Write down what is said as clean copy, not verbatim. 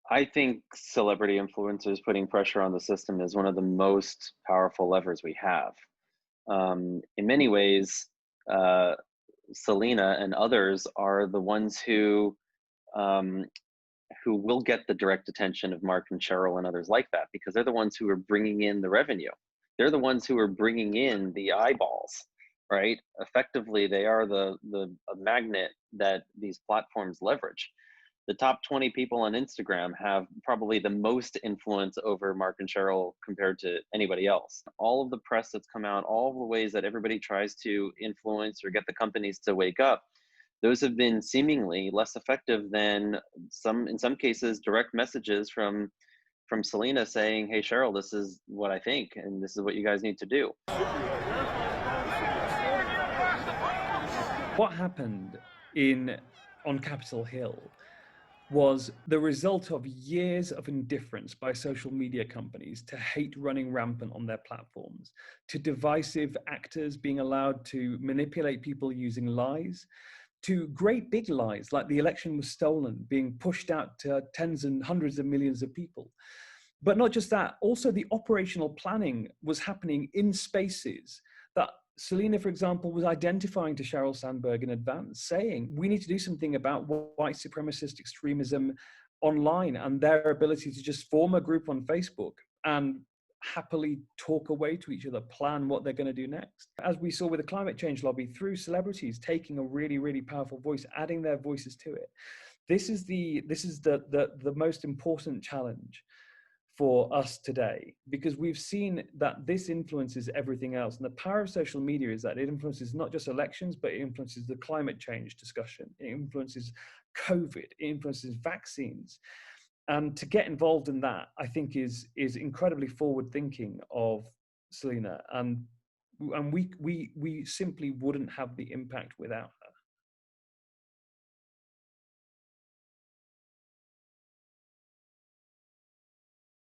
I think celebrity influencers putting pressure on the system is one of the most powerful levers we have. In many ways, uh, Selena and others are the ones um, who will get the direct attention of Mark and Cheryl and others like that because they're the ones who are bringing in the revenue. They're the ones who are bringing in the eyeballs, right? Effectively, they are the a magnet that these platforms leverage. The top 20 people on Instagram have probably the most influence over Mark and Cheryl compared to anybody else. All of the press that's come out, all of the ways that everybody tries to influence or get the companies to wake up, those have been seemingly less effective than in some cases, direct messages from Selena saying, "Hey Cheryl, this is what I think, and this is what you guys need to do." What happened in on Capitol Hill was the result of years of indifference by social media companies to hate running rampant on their platforms, to divisive actors being allowed to manipulate people using lies, to great big lies like the election was stolen being pushed out to tens and hundreds of millions of people. But not just that, also the operational planning was happening in spaces that Selena, for example, was identifying to Sheryl Sandberg in advance, saying, we need to do something about white supremacist extremism online and their ability to just form a group on Facebook and happily talk away to each other, plan what they're going to do next. As we saw with the climate change lobby, through celebrities taking a really, really powerful voice, adding their voices to it. This is the most important challenge for us today, because we've seen that this influences everything else. And the power of social media is that it influences not just elections, but it influences the climate change discussion. It influences COVID, it influences vaccines. And to get involved in that, I think is incredibly forward thinking of Selena. And we simply wouldn't have the impact without her.